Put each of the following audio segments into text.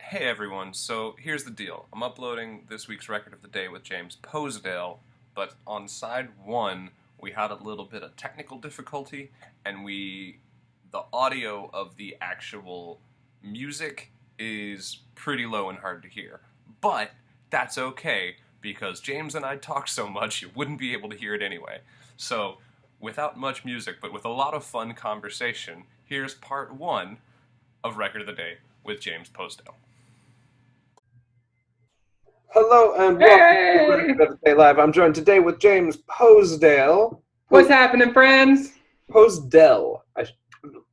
Hey everyone, so here's the deal. I'm uploading this week's record of the day with James Posedel, but on side one, we had a little bit of technical difficulty, and the audio of the actual music is pretty low and hard to hear. But that's okay, because James and I talk so much, you wouldn't be able to hear it anyway. So, without much music, but with a lot of fun conversation, here's part one of Record of the Day with James Posedel. Hello and welcome to Hey! Record of the Day Live. I'm joined today with James Posedale. What's happening, friends? Posedel.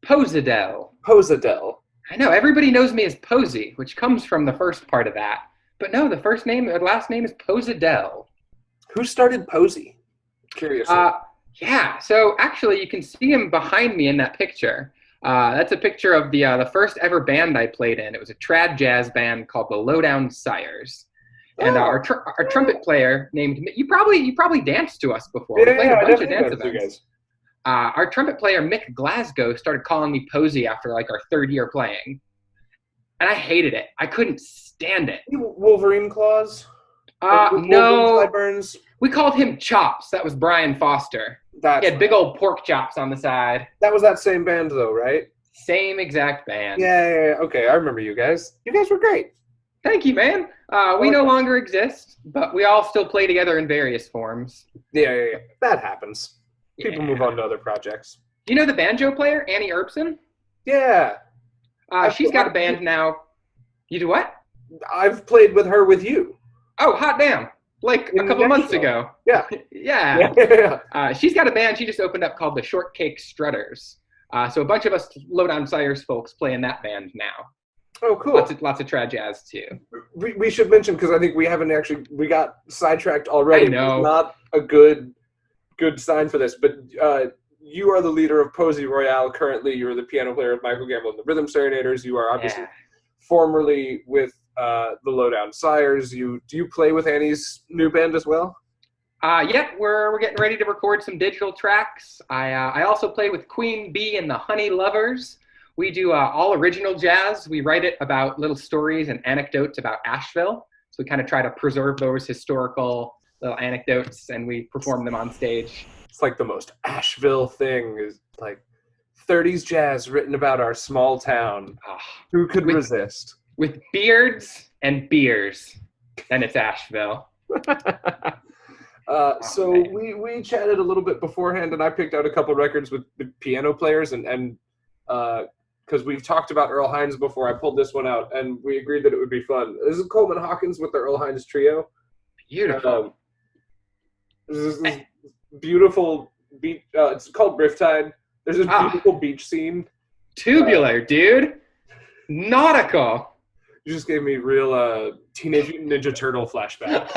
Posedel. Posedel. I know, everybody knows me as Posey, which comes from the first part of that. But no, the first name or last name is Posedel. Who started Posey? Curiously. Yeah, so actually you can see him behind me in that picture. That's a picture of the first ever band I played in. It was a trad jazz band called the Lowdown Sires. And our trumpet player named you probably danced to us before. We played a bunch of dance events. Our trumpet player Mick Glasgow started calling me Posey after like our third year playing, and I hated it. I couldn't stand it. Wolverine claws? No, Sideburns? we called him Chops. That was Brian Foster. He had big old pork chops on the side. That was that same band though, right? Same exact band. Yeah. Okay, I remember you guys. You guys were great. Thank you, man. We no longer exist, but we all still play together in various forms. Yeah. That happens. People Yeah. move on to other projects. Do you know the banjo player, Annie Erbsen? Yeah. She's got a band now. You do what? I've played with her with you. Oh, hot damn. Like a couple months ago. Yeah. Yeah. She's got a band she just opened up called the Shortcake Strutters. So a bunch of us Lowdown Sires folks play in that band now. Oh, cool. Lots of trad jazz, too. We should mention, because I think we got sidetracked already. I know. It's not a good sign for this, but you are the leader of Posey Royale currently. You're the piano player of Michael Gamble and the Rhythm Serenaders. You are obviously formerly with the Lowdown Sires. Do you play with Annie's new band as well? Yep, we're getting ready to record some digital tracks. I also play with Queen Bee and the Honey Lovers. We do all original jazz. We write it about little stories and anecdotes about Asheville. So we kind of try to preserve those historical little anecdotes, and we perform them on stage. It's like the most Asheville thing is like 30s jazz written about our small town. Who could resist? With beards and beers, and it's Asheville. We chatted a little bit beforehand, and I picked out a couple records with the piano players, and because we've talked about Earl Hines before, I pulled this one out, and we agreed that it would be fun. This is Coleman Hawkins with the Earl Hines Trio. Beautiful. This beautiful beach. It's called Riptide. There's this beautiful beach scene. Tubular, dude. Nautical. You just gave me real Teenage Mutant Ninja Turtle flashbacks.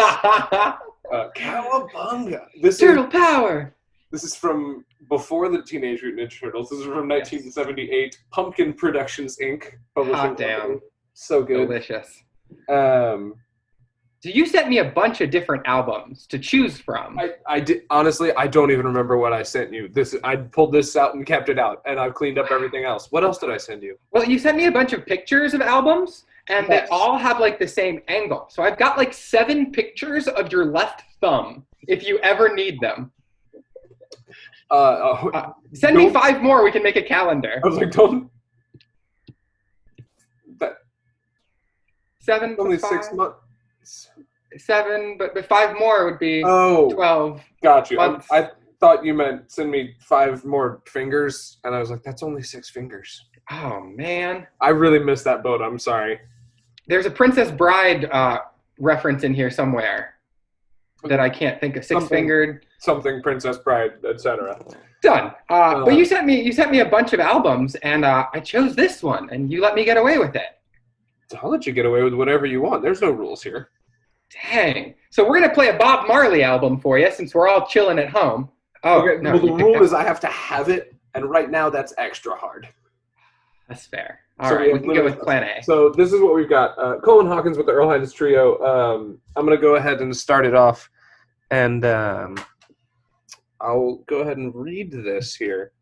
Cowabunga. Turtle power. This is from before the Teenage Mutant Ninja Turtles. This is from 1978. Pumpkin Productions, Inc. Hot damn. So good. Delicious. So you sent me a bunch of different albums to choose from. I did. Honestly, I don't even remember what I sent you. I pulled this out and kept it out, and I've cleaned up everything else. What else did I send you? Well, you sent me a bunch of pictures of albums, and they all have like the same angle. So I've got like 7 pictures of your left thumb, if you ever need them. Send me 5 more. We can make a calendar. I was like, don't. 7. Only 6 months. 7, but 5 more would be 12. Got you. I thought you meant send me 5 more fingers, and I was like, that's only 6 fingers. Oh man, I really missed that boat. I'm sorry. There's a Princess Bride reference in here somewhere that I can't think of. 6-fingered something, Princess Bride, etc. Done. But you sent me a bunch of albums, and I chose this one, and you let me get away with it. I'll let you get away with whatever you want. There's no rules here. Dang. So we're going to play a Bob Marley album for you since we're all chilling at home. Oh, okay. No, well, the rule is I have to have it, and right now that's extra hard. That's fair. All right, we can go with Plan A. So this is what we've got. Coleman Hawkins with the Earl Hines Trio. I'm going to go ahead and start it off, and I'll go ahead and read this here.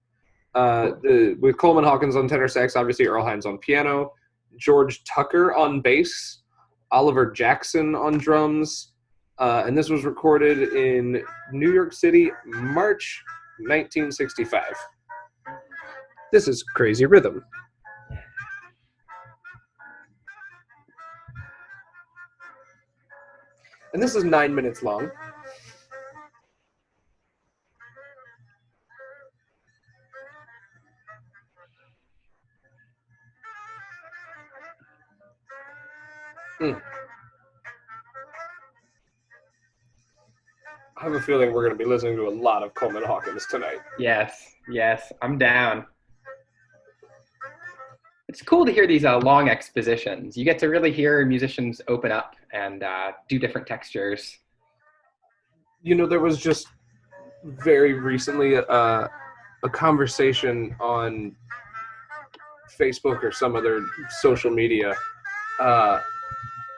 With Coleman Hawkins on tenor sax, obviously Earl Hines on piano. George Tucker on bass, Oliver Jackson on drums, and this was recorded in New York City, March 1965. This is Crazy Rhythm. And this is 9 minutes long. I have a feeling we're going to be listening to a lot of Coleman Hawkins tonight. Yes, I'm down. It's cool to hear these long expositions. You get to really hear musicians open up and do different textures. You know, there was just very recently a conversation on Facebook or some other social media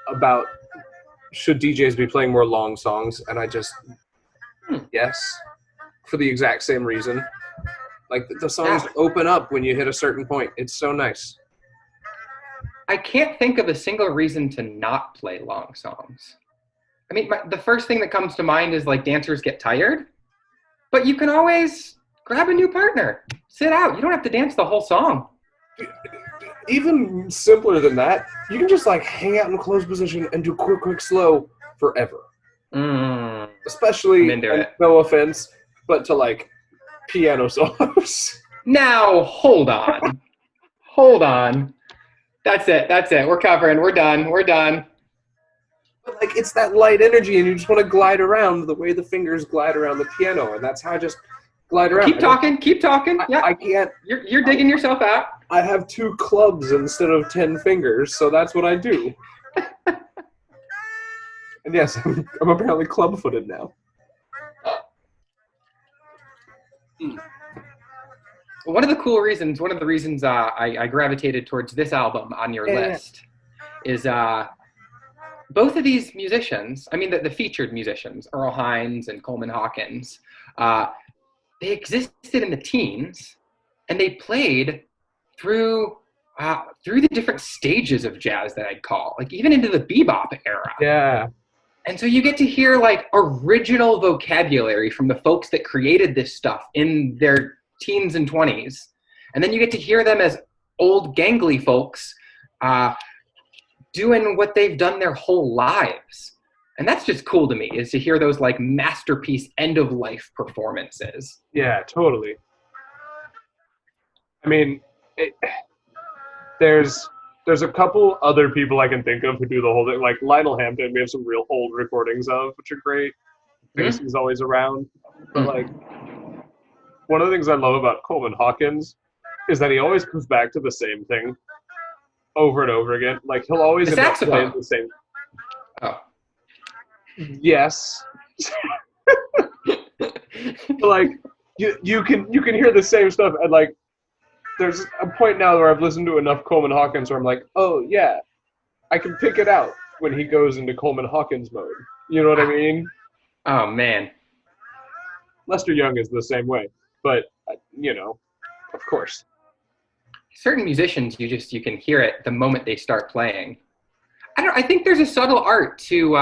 about should DJs be playing more long songs, and I just yes, for the exact same reason. Like the songs open up when you hit a certain point. It's so nice. I can't think of a single reason to not play long songs. I mean, the first thing that comes to mind is like dancers get tired, but you can always grab a new partner, sit out. You don't have to dance the whole song. Even simpler than that, you can just like hang out in close position and do quick, slow forever. Especially, no offense, but to like piano solos. Now, hold on. That's it. We're covering. We're done. But like, it's that light energy, and you just want to glide around the way the fingers glide around the piano, and that's how I just glide around. Keep talking. Yeah, I can't. You're digging yourself out. I have 2 clubs instead of 10 fingers, so that's what I do. And yes, I'm apparently club-footed now. One of the reasons I gravitated towards this album on your list is both of these musicians, I mean the featured musicians, Earl Hines and Coleman Hawkins, they existed in the teens, and they played through the different stages of jazz that I'd call, like even into the bebop era. Yeah. And so you get to hear like original vocabulary from the folks that created this stuff in their teens and 20s. And then you get to hear them as old gangly folks doing what they've done their whole lives. And that's just cool to me, is to hear those like masterpiece end of life performances. Yeah, totally. I mean, there's a couple other people I can think of who do the whole thing. Like Lionel Hampton, we have some real old recordings of, which are great. Bass is always around. But like, one of the things I love about Coleman Hawkins is that he always comes back to the same thing over and over again. Like, he'll always end up playing the same. Oh. Yes. Like, you can hear the same stuff, and like, there's a point now where I've listened to enough Coleman Hawkins where I'm like, oh yeah, I can pick it out when he goes into Coleman Hawkins mode. You know what I mean? Oh man. Lester Young is the same way, but you know, of course. Certain musicians, you can hear it the moment they start playing. I think there's a subtle art to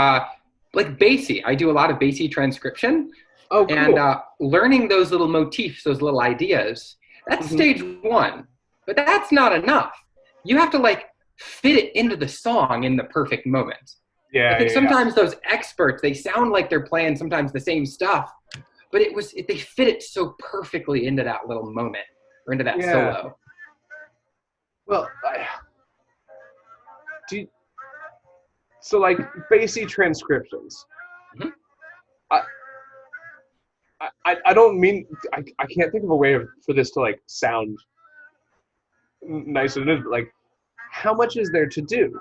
like bassy. I do a lot of bassy transcription. Oh, cool. And learning those little motifs, those little ideas. That's stage one, but that's not enough. You have to like fit it into the song in the perfect moment. Yeah. I think sometimes those experts, they sound like they're playing sometimes the same stuff, but they fit it so perfectly into that little moment or into that solo. Well, so like bassy transcriptions. I don't mean, I can't think of a way for this to like sound nicer than it is, but like, how much is there to do?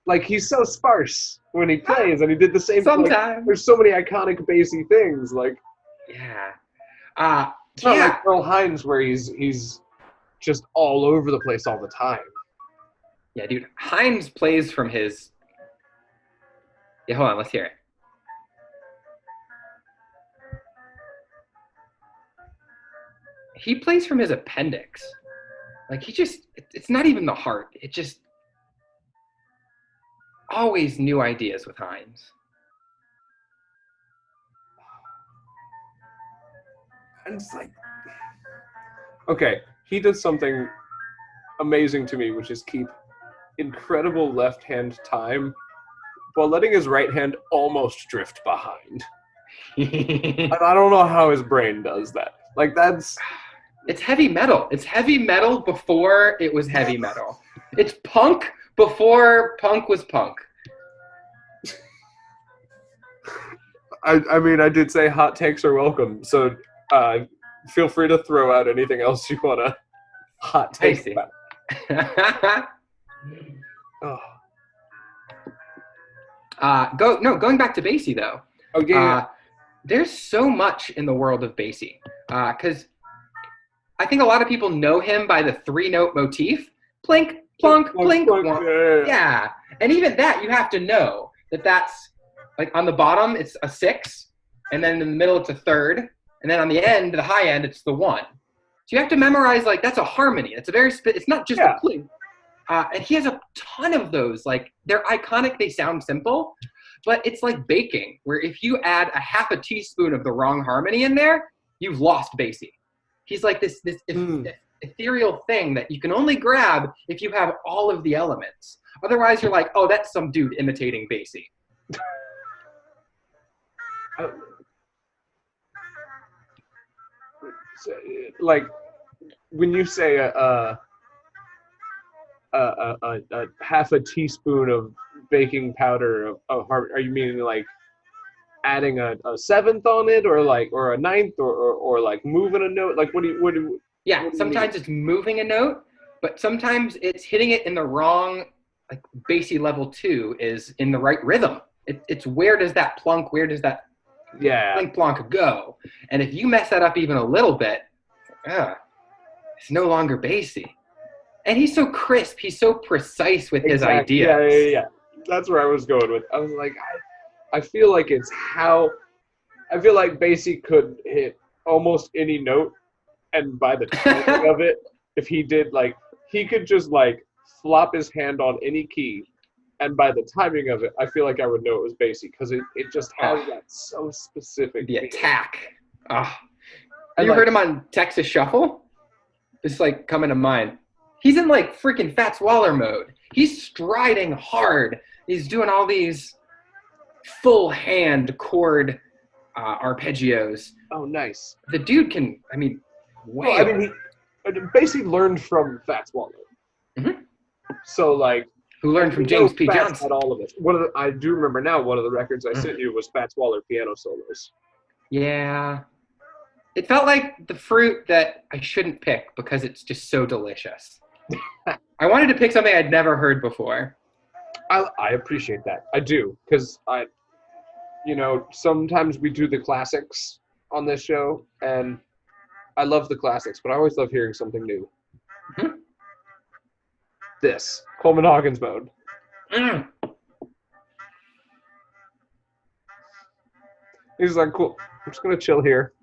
Like, he's so sparse when he plays, and he did the same thing. Like, there's so many iconic bassy things, like. Yeah. It's not like Earl Hines where he's just all over the place all the time. Yeah, dude. Hines plays from his. Yeah, hold on, let's hear it. He plays from his appendix. Like it's not even the heart. It just always new ideas with Hines. And it's like, okay, he does something amazing to me, which is keep incredible left hand time while letting his right hand almost drift behind. And I don't know how his brain does that. Like, that's... It's heavy metal. It's heavy metal before it was heavy metal. It's punk before punk was punk. I mean, I did say hot takes are welcome, so feel free to throw out anything else you want to hot take about. Going back to Basie, though. Oh, yeah. There's so much in the world of Basie. Because I think a lot of people know him by the 3-note motif. Plink, plunk, plink, plunk. Yeah. And even that, you have to know that that's, like, on the bottom, it's a 6. And then in the middle, it's a 3rd. And then on the end, the high end, it's the 1. So you have to memorize, like, that's a harmony. It's a very, it's not just a plink. And he has a ton of those. Like, they're iconic. They sound simple. But it's like baking, where if you add a half a teaspoon of the wrong harmony in there, you've lost Basie. He's like this ethereal thing that you can only grab if you have all of the elements. Otherwise, you're like, oh, that's some dude imitating Basie. Like, when you say a half a teaspoon of baking powder are you meaning like adding a 7th on it, or a 9th, or like moving a note? Like, what do you sometimes it's moving a note, but sometimes it's hitting it in the wrong, like Basie level 2 is in the right rhythm. It's where does that plunk, where does that plink plonk go? And if you mess that up even a little bit, it's no longer Basie. And he's so crisp, he's so precise with his ideas. Yeah. That's where I was going with. I was like, I feel like Basie could hit almost any note, and by the timing of it, if he did, like, he could just like flop his hand on any key, and by the timing of it, I feel like I would know it was Basie, because it just has that so specific. The attack. Have you heard him on Texas Shuffle? It's like coming to mind. He's in like freaking Fats Waller mode. He's striding hard. He's doing all these full hand chord arpeggios. Oh, nice. The dude can, he basically learned from Fats Waller. Mm-hmm. So, like, who learned from James P. Johnson. Had all of it. I do remember now, one of the records I sent you was Fats Waller piano solos. Yeah. It felt like the fruit that I shouldn't pick because it's just so delicious. I wanted to pick something I'd never heard before. I appreciate that. I do, because sometimes we do the classics on this show, and I love the classics, but I always love hearing something new. Mm-hmm. This, Coleman Hawkins mode. He's like, cool, I'm just going to chill here.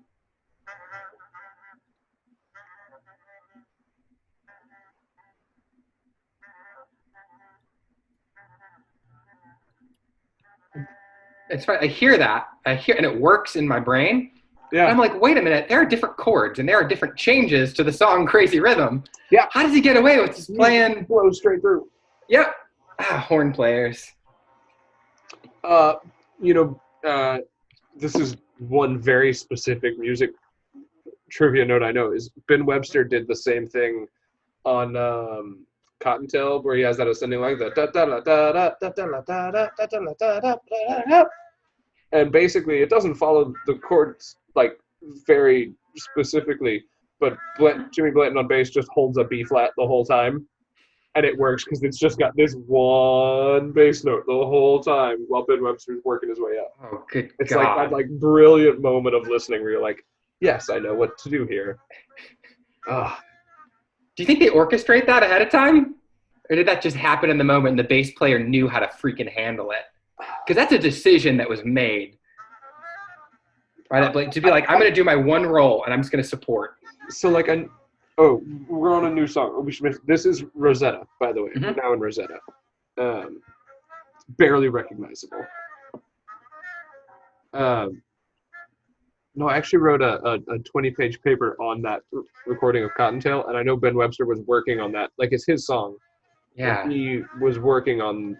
It's fine. I hear that. And it works in my brain. Yeah. And I'm like, wait a minute. There are different chords and there are different changes to the song Crazy Rhythm. Yeah. How does he get away with just playing? Flow straight through. Yep. Horn players. This is one very specific music trivia note I know is Ben Webster did the same thing on Cottontail, where he has that ascending line, and basically it doesn't follow the chords like very specifically, but Jimmy Blanton on bass just holds a B flat the whole time, and it works because it's just got this one bass note the whole time while Ben Webster's working his way up. Oh, good It's God. like that brilliant moment of listening where you're like, yes, I know what to do here. Do you think they orchestrate that ahead of time? Or did that just happen in the moment and the bass player knew how to freaking handle it? Because that's a decision that was made. Right? To be like, I'm going to do my one roll and I'm just going to support. So, like, Oh, we're on a new song. This is Rosetta, by the way. Mhm. We're now in Rosetta. Barely recognizable. No, I actually wrote a 20-page paper on that recording of Cottontail, and I know Ben Webster was working on that. Like, it's his song. Yeah. And he was working on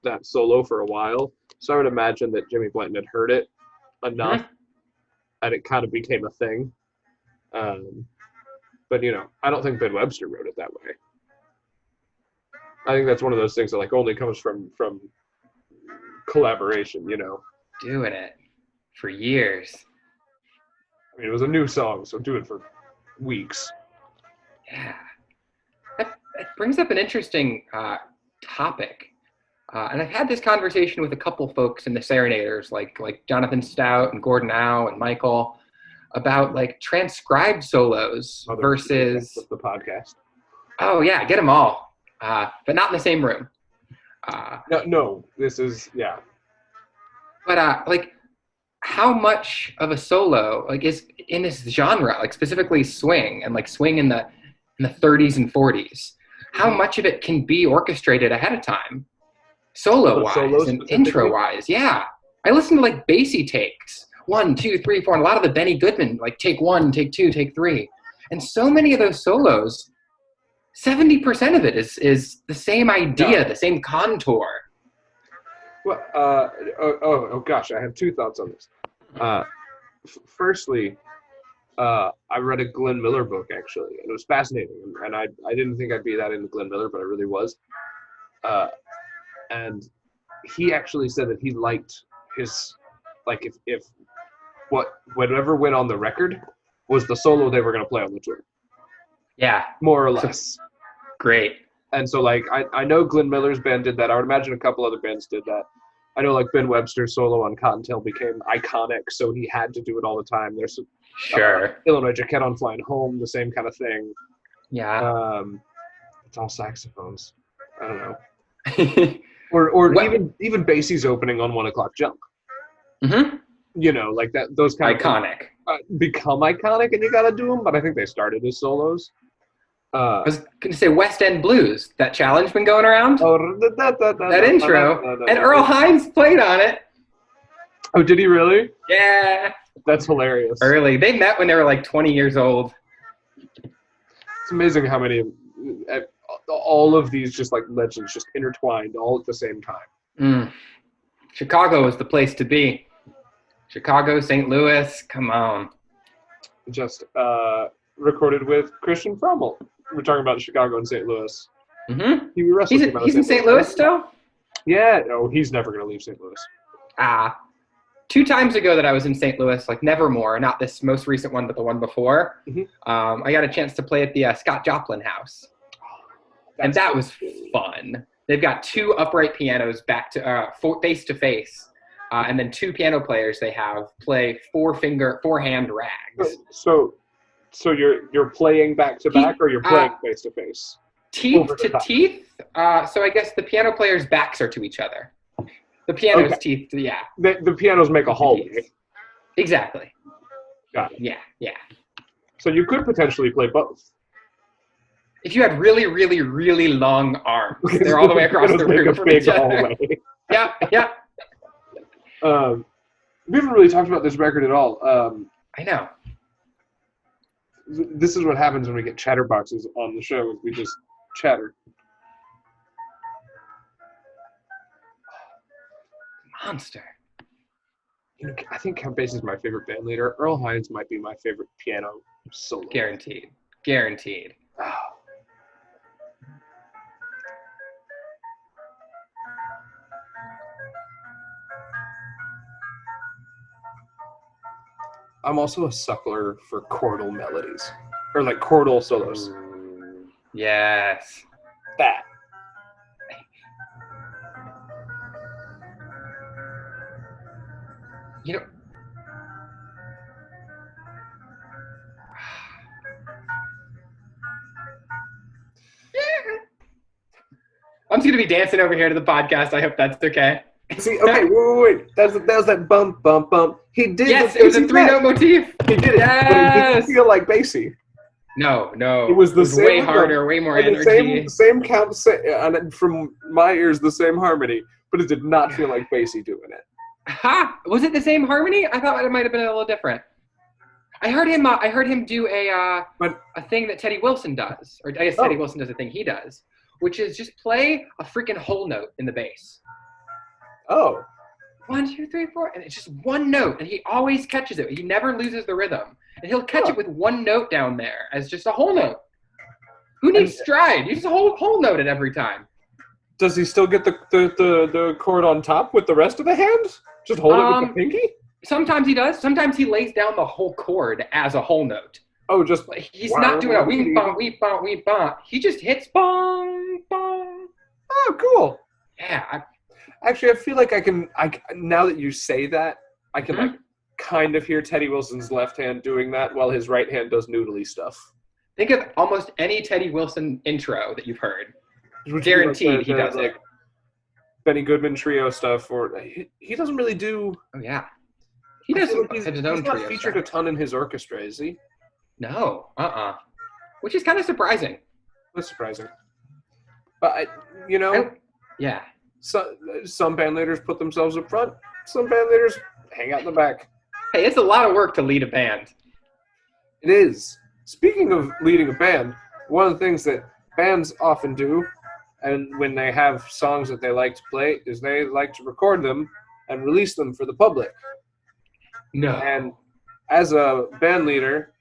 that solo for a while, so I would imagine that Jimmy Blanton had heard it enough, and it kind of became a thing. But, I don't think Ben Webster wrote it that way. I think that's one of those things that, like, only comes from collaboration, Doing it for years. I mean, it was a new song, so do it for weeks. Yeah. That brings up an interesting topic. And I've had this conversation with a couple folks in the Serenaders, like Jonathan Stout and Gordon Howe and Michael, about like transcribed solos versus the podcast. Oh yeah, get them all, but not in the same room. No, this is But like, how much of a solo like is in this genre, like specifically swing and like swing in the 30s and 40s? How much of it can be orchestrated ahead of time, solo-wise and intro-wise? Yeah, I listen to like bassy takes, 1, 2, 3, 4, and a lot of the Benny Goodman, like take 1, take 2, take 3, and so many of those solos, 70% of it is the same idea, the same contour. Well, oh gosh, I have two thoughts on this. Firstly, I read a Glenn Miller book, actually, and it was fascinating, and I didn't think I'd be that into Glenn Miller, but I really was. And he actually said that he liked his, like, if whatever went on the record was the solo they were going to play on the tour. Yeah. More or less. Great. And so, like, I know Glenn Miller's band did that. I would imagine a couple other bands did that. I know, like, Ben Webster's solo on Cottontail became iconic, so he had to do it all the time. There's Illinois Jacket on Flying Home, the same kind of thing. Yeah. It's all saxophones. I don't know. or even Basie's opening on 1 O'Clock Jump. Mm-hmm. Like that. Those kind iconic. of become iconic, and you got to do them. But I think they started as solos. I was going to say West End Blues. That challenge been going around? That intro. And Earl Hines played on it. Oh, did he really? Yeah. That's hilarious. Early. They met when they were like 20 years old. It's amazing how many, all of these just like legends just intertwined all at the same time. Chicago is the place to be. Chicago, St. Louis, come on. Just recorded with Christian Frommel. We're talking about Chicago and St. Louis. Mm-hmm. He's in St. Louis still? Yeah. No, he's never going to leave St. Louis. 2 times ago that I was in St. Louis, like Nevermore, not this most recent one, but the one before, I got a chance to play at the Scott Joplin house. And that was fun. They've got 2 upright pianos back to face to face. And then 2 piano players they have play 4-hand rags. So you're playing back to back, or you're playing face to face? Teeth to teeth. So I guess the piano players' backs are to each other. The piano's teeth, yeah. The pianos make a hallway. Exactly. Got it. Yeah. So you could potentially play both. If you had really, really, really long arms, they're all the way across the room from each other. Yeah. We haven't really talked about this record at all. I know. This is what happens when we get chatterboxes on the show. We just chatter. Monster. I think Count Basie is my favorite band leader. Earl Hines might be my favorite piano solo. Guaranteed. I'm also a suckler for chordal melodies. Or like chordal solos. Yes. That. You know, I'm just going to be dancing over here to the podcast. I hope that's okay. See, okay, wait. That was that bump, bump, bump. He did. Yes, it was a 3-note motif. He did it. Yes. But it didn't feel like Basie. No. It was the same way rhythm, harder, way more and energy. the same count, and from my ears, the same harmony, but it did not feel like Basie doing it. Ha! Was it the same harmony? I thought it might have been a little different. I heard him do a thing that Teddy Wilson does, or I guess Teddy Wilson does a thing he does, which is just play a freaking whole note in the bass. Oh. 1, 2, 3, 4, and it's just one note, and he always catches it. He never loses the rhythm, and he'll catch it with one note down there as just a whole note. Who needs stride? You just whole note it every time. Does he still get the chord on top with the rest of the hand? Just hold it with the pinky? Sometimes he does. Sometimes he lays down the whole chord as a whole note. Oh, just he's not doing a weep bong, weep bong, weep bong. He just hits bong, bong. Oh, cool. Yeah. Actually, I feel like I can now that you say that, I can like kind of hear Teddy Wilson's left hand doing that while his right hand does noodly stuff. Think of almost any Teddy Wilson intro that you've heard. Guaranteed he does it. Benny Goodman trio stuff, or he doesn't really do. Oh yeah, he does his own trio. He's not featured a ton in his orchestra, is he? No, which is kind of surprising. That's surprising, but yeah. Some band leaders put themselves up front. Some band leaders hang out in the back. Hey, it's a lot of work to lead a band. It is. Speaking of leading a band, one of the things that bands often do, and when they have songs that they like to play, is they like to record them and release them for the public. No. And as a band leader,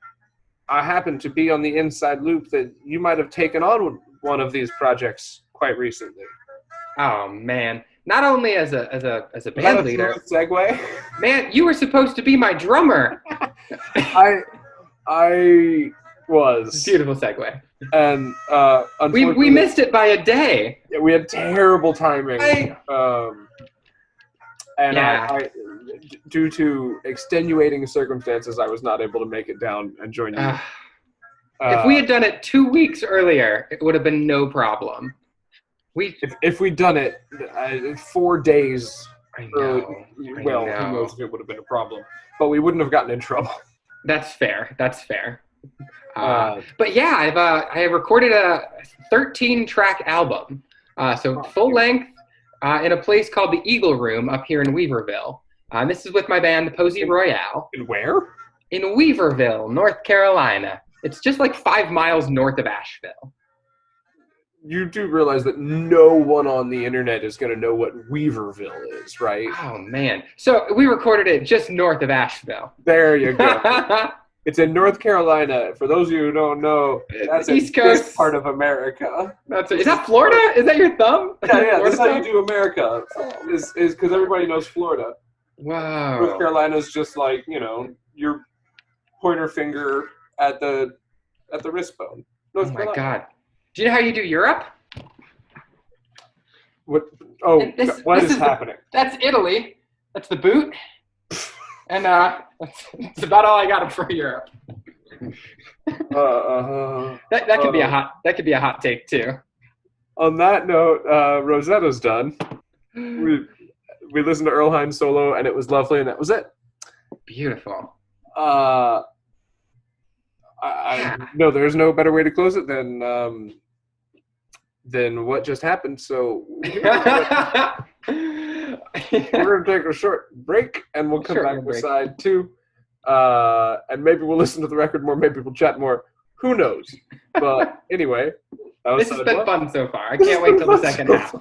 I happen to be on the inside loop that you might have taken on one of these projects quite recently. Oh man! Not only as a band leader. Segue. Man, you were supposed to be my drummer. I was. Beautiful segue. And we missed it by a day. Yeah, we had terrible timing. I, due to extenuating circumstances, I was not able to make it down and join you. If we had done it 2 weeks earlier, it would have been no problem. If we'd done it 4 days early, who knows if it would have been a problem. But we wouldn't have gotten in trouble. That's fair. But yeah, I have recorded a 13-track album. Full length in a place called the Eagle Room up here in Weaverville. This is with my band, Posey Royale. In where? In Weaverville, North Carolina. It's just like 5 miles north of Asheville. You do realize that no one on the internet is going to know what Weaverville is, right? Oh, man. So we recorded it just north of Asheville. There you go. It's in North Carolina. For those of you who don't know, that's East Coast. This part of America. Is that Florida? Is that your thumb? Yeah. That's how you do America. Is because everybody knows Florida. Wow. North Carolina is just like, your pointer finger at the wrist bone. Oh my God. Do you know how you do Europe? What? Oh, what is happening? That's Italy. That's the boot. And that's about all I got for Europe. That could be a hot take too. On that note, Rosetta's done. We listened to Earl Hines solo, and it was lovely, and that was it. Beautiful. No, there's no better way to close it than what just happened. So we're going to take a short break, and we'll come back with side 2. And maybe we'll listen to the record more. Maybe we'll chat more. Who knows? But anyway, this has been fun so far. I can't wait till the second half.